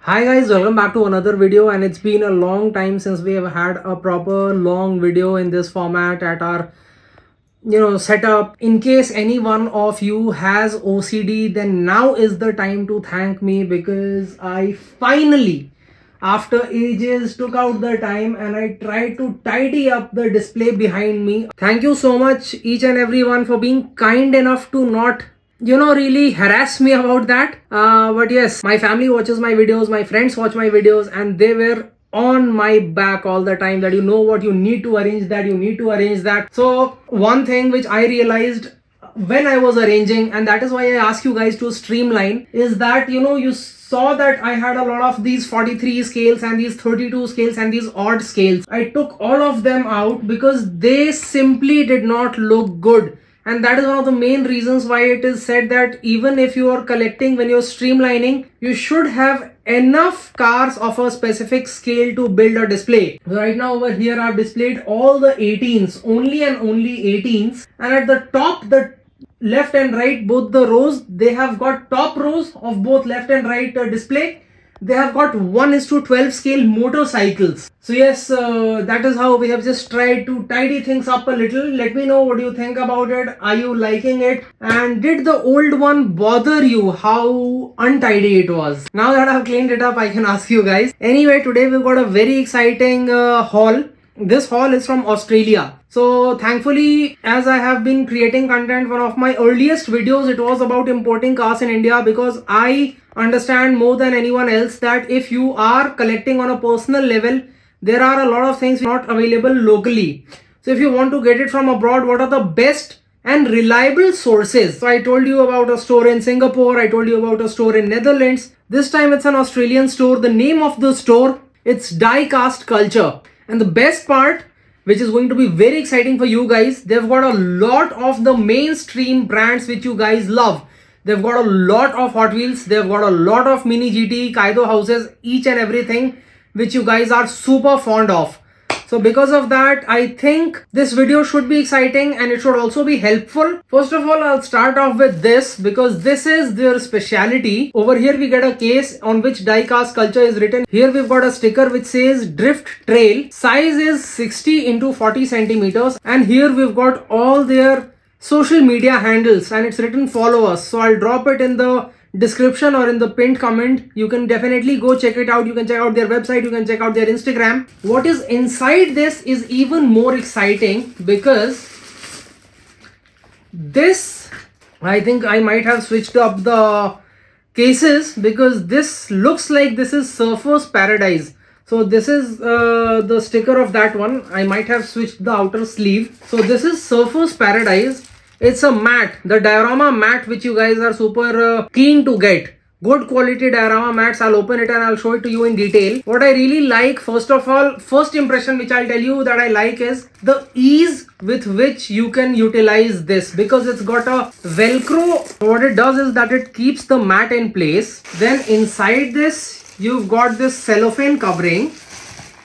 Hi guys, welcome back to another video, and it's been a long time since we have had a proper long video in this format at our setup. In case any one of you has OCD, then now is the time to thank me, because I finally, after ages, took out the time and I tried to tidy up the display behind me. Thank you so much each and everyone for being kind enough to not really harass me about that. But yes, my family watches my videos, my friends watch my videos, and they were on my back all the time that what, you need to arrange that, you need to arrange that. So one thing which I realized when I was arranging, and that is why I ask you guys to streamline, is that you saw that I had a lot of these 43 scales and these 32 scales and these odd scales. I took all of them out because they simply did not look good. And that is one of the main reasons why it is said that even if you are collecting, when you're streamlining, you should have enough cars of a specific scale to build a display. Right now over here I've displayed all the 18s, only and only 18s. And at the top, the left and right, both the rows, they have got top rows of both left and right display. They have got 1:12 scale motorcycles. So yes, that is how we have just tried to tidy things up a little. Let me know what you think about it. Are you liking it? And did the old one bother you, how untidy it was? Now that I've cleaned it up, I can ask you guys. Anyway, today we've got a very exciting haul. This haul is from Australia. So thankfully, as I have been creating content, one of my earliest videos, it was about importing cars in India, because I understand more than anyone else that if you are collecting on a personal level, there are a lot of things not available locally. So if you want to get it from abroad, what are the best and reliable sources? So I told you about a store in Singapore, I told you about a store in Netherlands. This time it's an Australian store. The name of the store, it's Die-Cast Culture. And the best part, which is going to be very exciting for you guys, they've got a lot of the mainstream brands which you guys love. They've got a lot of Hot Wheels, they've got a lot of Mini GT, Kaido houses, each and everything which you guys are super fond of. So because of that, I think this video should be exciting and it should also be helpful. First of all, I'll start off with this, because this is their speciality. Over here we get a case on which Die-Cast Culture is written. Here we've got a sticker which says Drift Trail. Size is 60 into 40 centimeters. And here we've got all their social media handles and it's written follow us. So I'll drop it in the description or in the pinned comment. You can definitely go check it out. You can check out their website, you can check out their Instagram. What is inside this is even more exciting, because this, I think I might have switched up the cases, because this looks like this is Surfer's Paradise. So this is the sticker of that one. I might have switched the outer sleeve. So this is Surfer's Paradise. It's a mat, the diorama mat, which you guys are super keen to get. Good quality diorama mats. I'll open it and I'll show it to you in detail. What I really like, first of all, first impression which I'll tell you that I like is the ease with which you can utilize this, because it's got a Velcro. What it does is that it keeps the mat in place. Then inside this, you've got this cellophane covering.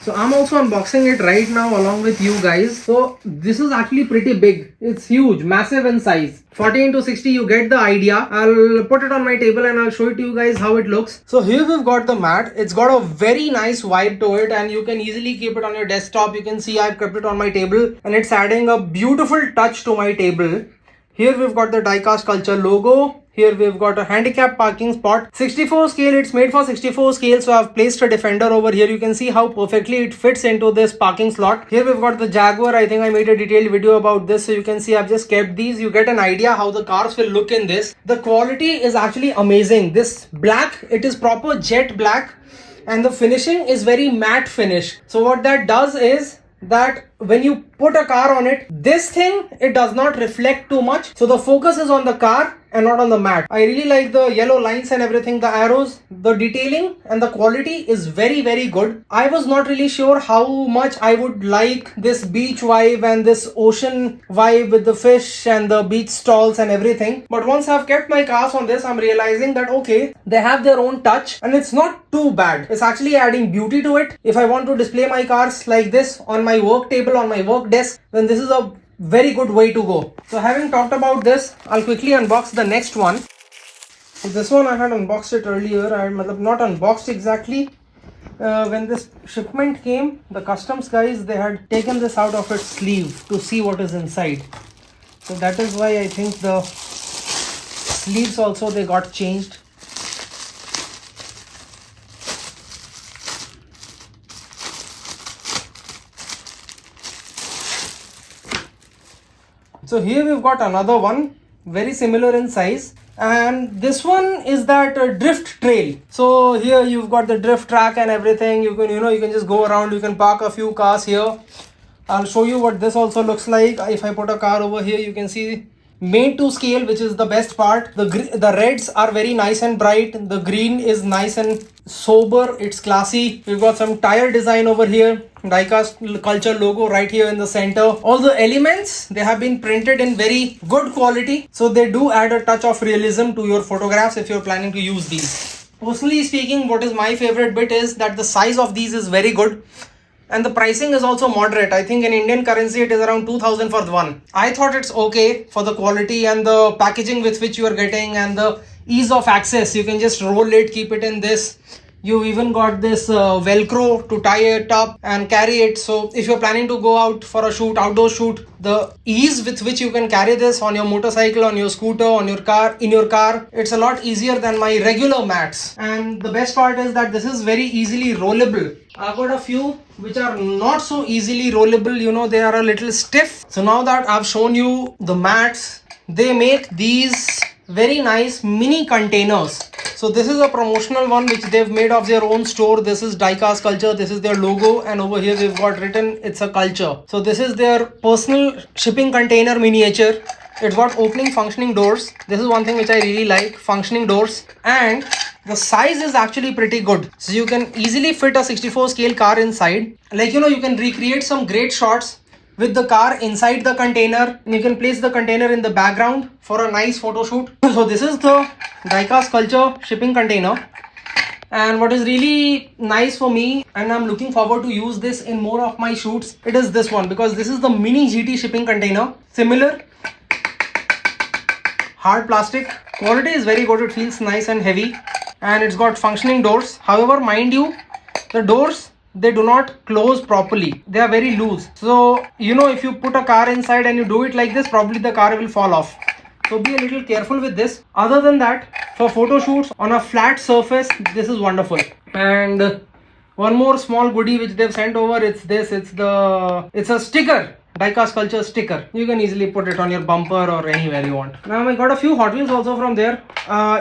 So I'm also unboxing it right now along with you guys. So this is actually pretty big. It's huge, massive in size. 40 into 60, you get the idea. I'll put it on my table and I'll show it to you guys how it looks. So here we've got the mat. It's got a very nice vibe to it and you can easily keep it on your desktop. You can see I've kept it on my table and it's adding a beautiful touch to my table. Here we've got the Die-Cast Culture logo. Here we've got a handicap parking spot. 64 scale, it's made for 64 scale. So I've placed a Defender over here. You can see how perfectly it fits into this parking slot. Here we've got the Jaguar. I think I made a detailed video about this. So you can see I've just kept these. You get an idea how the cars will look in this. The quality is actually amazing. This black, it is proper jet black. And the finishing is very matte finish. So what that does is that when you put a car on it, this thing, it does not reflect too much. So the focus is on the car and not on the mat. I really like the yellow lines and everything, the arrows, the detailing and the quality is very, very good. I was not really sure how much I would like this beach vibe and this ocean vibe with the fish and the beach stalls and everything. But once I've kept my cars on this, I'm realizing that okay, they have their own touch and it's not too bad. It's actually adding beauty to it. If I want to display my cars like this on my work table, on my work desk, then this is a very good way to go. So having talked about this, I'll quickly unbox the next one. So this one I had unboxed it earlier. I not unboxed exactly. When this shipment came, the customs guys, they had taken this out of its sleeve to see what is inside. So that is why I think the sleeves also they got changed. So here we've got another one, very similar in size, and this one is that drift trail. So here you've got the drift track and everything. You can you can just go around, you can park a few cars here. I'll show you what this also looks like. If I put a car over here, you can see made to scale, which is the best part. The reds are very nice and bright. The green is nice and sober. It's classy. We've got some tire design over here. Diecast Culture logo right here in the center. All the elements, they have been printed in very good quality. So they do add a touch of realism to your photographs if you're planning to use these. Personally speaking, what is my favorite bit is that the size of these is very good. And the pricing is also moderate. I think in Indian currency it is around 2000 for one. I thought it's okay for the quality and the packaging with which you are getting and the ease of access. You can just roll it, keep it in this. You've even got this velcro to tie it up and carry it. So if you're planning to go out for a shoot, outdoor shoot, the ease with which you can carry this on your motorcycle, on your scooter, on your car, in your car, it's a lot easier than my regular mats. And the best part is that this is very easily rollable. I've got a few which are not so easily rollable, they are a little stiff. So now that I've shown you the mats, they make these very nice mini containers. So this is a promotional one which they've made of their own store. This is Diecast Culture. This is their logo, and over here they've got written it's a culture. So this is their personal shipping container miniature. It's got opening functioning doors. This is one thing which I really like, functioning doors. And the size is actually pretty good. So you can easily fit a 64 scale car inside. Like, you can recreate some great shots with the car inside the container. You can place the container in the background for a nice photo shoot. So this is the Diecast Culture shipping container. And what is really nice for me, and I'm looking forward to use this in more of my shoots, it is this one, because this is the mini GT shipping container. Similar, hard plastic. Quality is very good. It feels nice and heavy. And it's got functioning doors. However, mind you, the doors, they do not close properly. They are very loose. So, if you put a car inside and you do it like this, probably the car will fall off. So be a little careful with this. Other than that, for photo shoots on a flat surface, this is wonderful. And one more small goodie which they've sent over, it's this. It's a sticker. Diecast Culture sticker. You can easily put it on your bumper or anywhere you want. Now I got a few Hot Wheels also from there.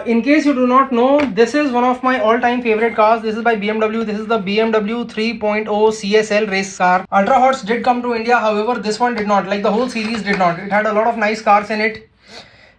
In case you do not know, this is one of my all-time favorite cars. This is by BMW. This is the BMW 3.0 CSL race car. Ultra Hots did come to India. However, this one did not. Like the whole series did not. It had a lot of nice cars in it.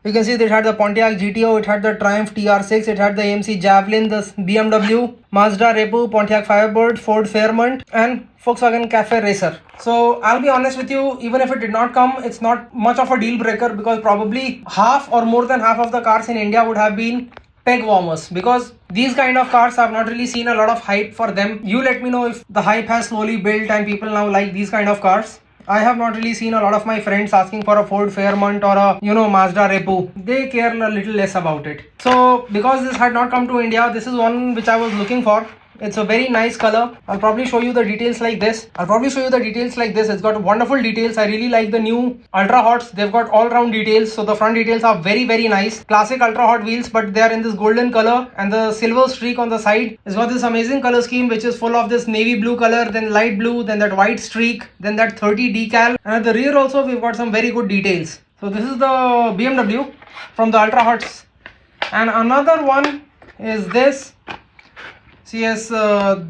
You can see it had the Pontiac GTO, it had the Triumph TR6, it had the AMC Javelin, the BMW, Mazda Repu, Pontiac Firebird, Ford Fairmont, and Volkswagen Cafe Racer. So I'll be honest with you, even if it did not come, it's not much of a deal breaker, because probably half or more than half of the cars in India would have been peg warmers, because these kind of cars I've not really seen a lot of hype for them. You let me know if the hype has slowly built and people now like these kind of cars. I have not really seen a lot of my friends asking for a Ford Fairmont or a Mazda Repu. They care a little less about it. So because this had not come to India, this is one which I was looking for. It's a very nice color. I'll probably show you the details like this. It's got wonderful details. I really like the new Ultra Hots. They've got all round details. So the front details are very, very nice. Classic Ultra Hot wheels, but they are in this golden color, and the silver streak on the side. It's got this amazing color scheme which is full of this navy blue color, then light blue, then that white streak, then that 30 decal. And at the rear also we've got some very good details. So this is the BMW from the Ultra Hots. And another one is this. Yes,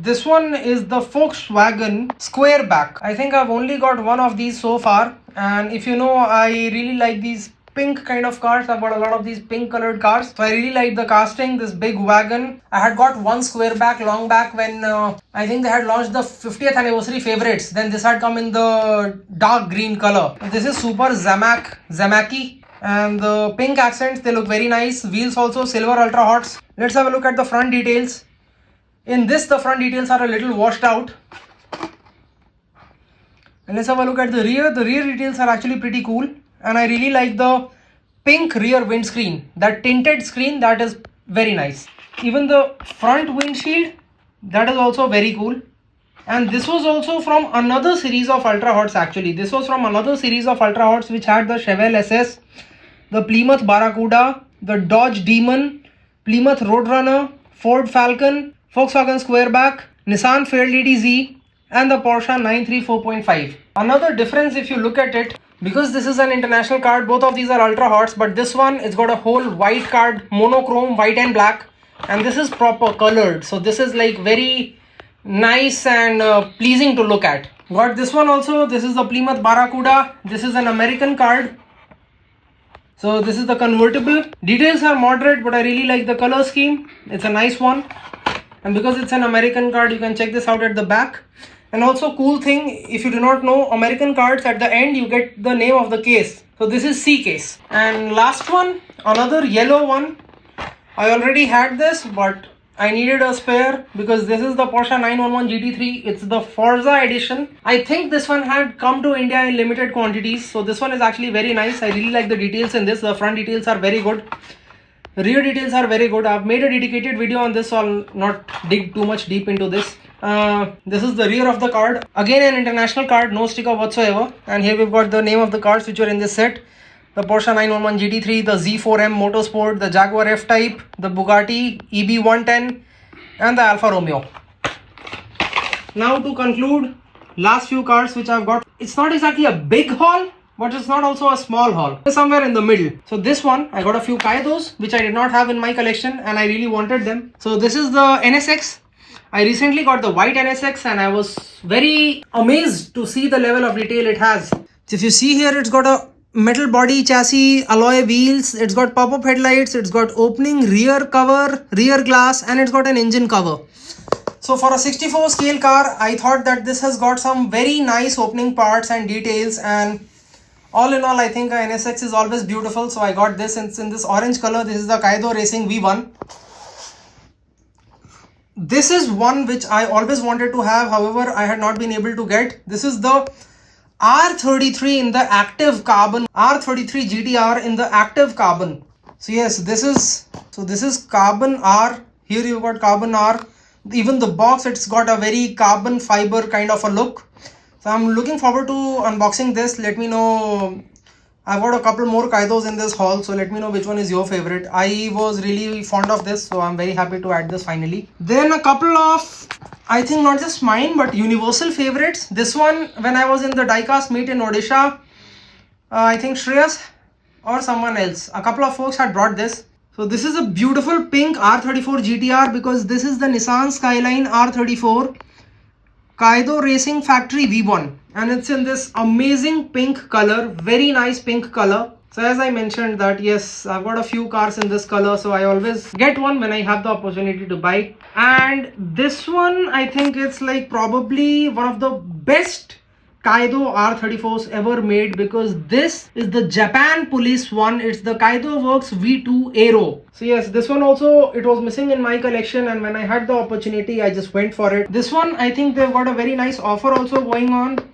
this one is the Volkswagen Squareback. I think I've only got one of these so far, and if you know, I really like these pink kind of cars. I've got a lot of these pink colored cars, so I really like the casting, this big wagon. I had got one Squareback long back when I think they had launched the 50th anniversary favorites. Then this had come in the dark green color. This is Super Zamaki. And the pink accents, they look very nice. Wheels also silver Ultra Hots. Let's have a look at the front details. In this, the front details are a little washed out. And let's have a look at the rear. The rear details are actually pretty cool. And I really like the pink rear windscreen. That tinted screen, that is very nice. Even the front windshield, that is also very cool. And this was also from another series of Ultra Hots actually. This was from another series of Ultra Hots which had the Chevelle SS, the Plymouth Barracuda, the Dodge Demon, Plymouth Roadrunner, Ford Falcon, Volkswagen Squareback, Nissan Fairlady Z, and the Porsche 934.5. Another difference if you look at it, because this is an international card, both of these are Ultra Hots, but this one it's got a whole white card, monochrome, white and black, and this is proper colored. So this is like very nice and pleasing to look at. Got this one also. This is the Plymouth Barracuda. This is an American card. So this is the convertible. Details are moderate, but I really like the color scheme. It's a nice one. And because it's an American card, you can check this out at the back. And also cool thing, if you do not know, American cards at the end you get the name of the case. So this is C case. And last one, another yellow one. I already had this, but I needed a spare because this is the Porsche 911 GT3. It's the Forza edition. I think this one had come to India in limited quantities. So this one is actually very nice. I really like the details in this. The front details are very good. Rear details are very good. I've made a dedicated video on this, so I'll not dig too much deep into this. This is the rear of the card. Again an international card, no sticker whatsoever. And here we've got the name of the cards which are in this set. The Porsche 911 GT3, the Z4M Motorsport, the Jaguar F-Type, the Bugatti EB110 and the Alfa Romeo. Now to conclude, last few cars which I've got. It's not exactly a big haul, but it's not also a small haul. It's somewhere in the middle. So this one, I got a few Kaidos which I did not have in my collection and I really wanted them. So this is the NSX. I recently got the white NSX and I was very amazed to see the level of detail it has. So if you see here, it's got a metal body chassis, alloy wheels, it's got pop-up headlights, it's got opening rear cover, rear glass, and it's got an engine cover. So for a 64 scale car, I thought that this has got some very nice opening parts and details, and all in all, I think a NSX is always beautiful. So I got this in this orange color. This is the Kaido Racing V1. This is one which I always wanted to have, however I had not been able to get. This is the R33 in the active carbon, R33 GTR in the active carbon. So yes, this is carbon R. Here you've got carbon R. Even the box, it's got a very carbon fiber kind of a look. So I'm looking forward to unboxing this. Let me know. I've got a couple more Kaidos in this haul, so let me know which one is your favorite. I was really fond of this, so I'm very happy to add this finally. Then a couple of, I think not just mine, but universal favorites. This one, when I was in the diecast meet in Odisha, I think Shreyas or someone else, a couple of folks had brought this. So this is a beautiful pink R34 GTR because this is the Nissan Skyline R34 Kaido Racing Factory V1. And it's in this amazing pink color, very nice pink color. So as I mentioned that yes, I've got a few cars in this color, so I always get one when I have the opportunity to buy. And this one, I think it's like probably one of the best Kaido R34s ever made because this is the Japan Police one. It's the Kaido Works V2 Aero. So yes, this one also, it was missing in my collection, and when I had the opportunity, I just went for it. This one, I think they've got a very nice offer also going on.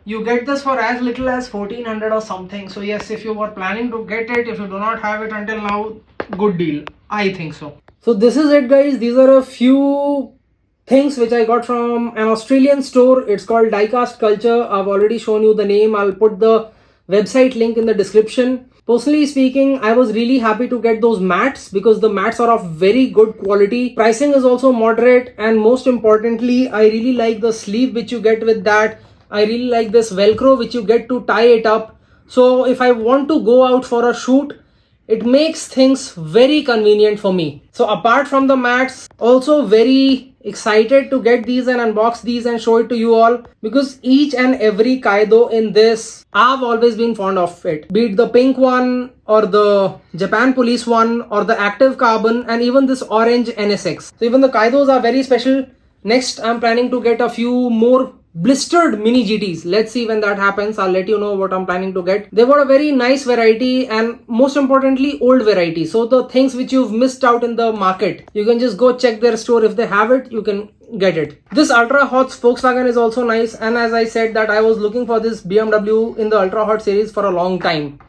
You get this for as little as 1400 or something. So yes, if you were planning to get it, if you do not have it until now, good deal. I think so. So this is it, guys. These are a few things which I got from an Australian store. It's called Diecast Culture. I've already shown you the name. I'll put the website link in the description. Personally speaking, I was really happy to get those mats because the mats are of very good quality. Pricing is also moderate, and most importantly, I really like the sleeve which you get with that. I really like this Velcro which you get to tie it up. So if I want to go out for a shoot, it makes things very convenient for me. So apart from the mats, also very excited to get these and unbox these and show it to you all because each and every Kaido in this, I've always been fond of it. Be it the pink one or the Japan Police one or the active carbon and even this orange NSX. So even the Kaidos are very special. Next, I'm planning to get a few more blistered mini GTs. Let's see when that happens. I'll let you know what I'm planning to get. They've got a very nice variety and most importantly old variety. So the things which you've missed out in the market, you can just go check their store. If they have it, you can get it. This Ultra Hots Volkswagen is also nice, and as I said that I was looking for this BMW in the Ultra Hot series for a long time.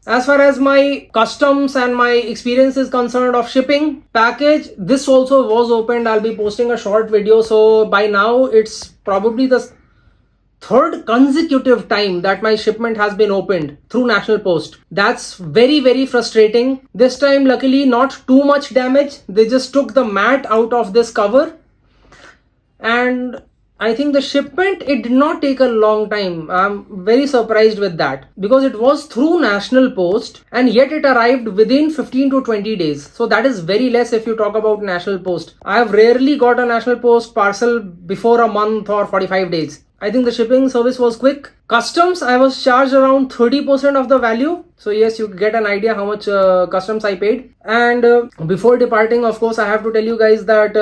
As far as my customs and my experience is concerned of shipping package, this also was opened. I'll be posting a short video. So by now it's probably the third consecutive time that my shipment has been opened through National Post. That's very frustrating. This time luckily not too much damage. They just took the mat out of this cover, and I think the shipment, it did not take a long time. I'm very surprised with that because it was through National Post and yet it arrived within 15 to 20 days. So that is very less if you talk about National Post. I have rarely got a National Post parcel before a month or 45 days. I think the shipping service was quick. Customs, I was charged around 30% of the value. So yes, you get an idea how much customs I paid. And before departing, of course, I have to tell you guys that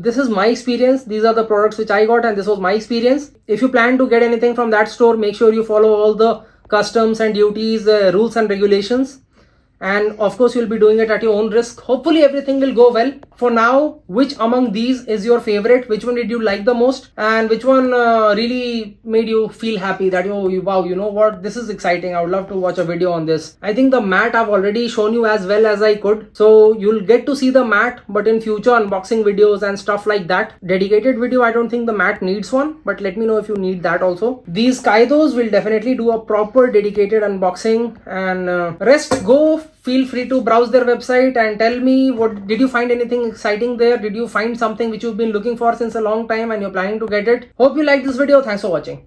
this is my experience. These are the products which I got and this was my experience. If you plan to get anything from that store, make sure you follow all the customs and duties, rules and regulations. And of course, you'll be doing it at your own risk. Hopefully everything will go well. For now, which among these is your favorite? Which one did you like the most? And which one really made you feel happy that, oh, wow, you know what? This is exciting. I would love to watch a video on this. I think the mat I've already shown you as well as I could. So you'll get to see the mat, but in future unboxing videos and stuff like that. Dedicated video, I don't think the mat needs one, but let me know if you need that also. These Kaidos will definitely do a proper dedicated unboxing, and rest go. Feel free to browse their website and tell me, what did you find anything exciting there? Did you find something which you've been looking for since a long time and you're planning to get it? Hope you liked this video. Thanks for watching.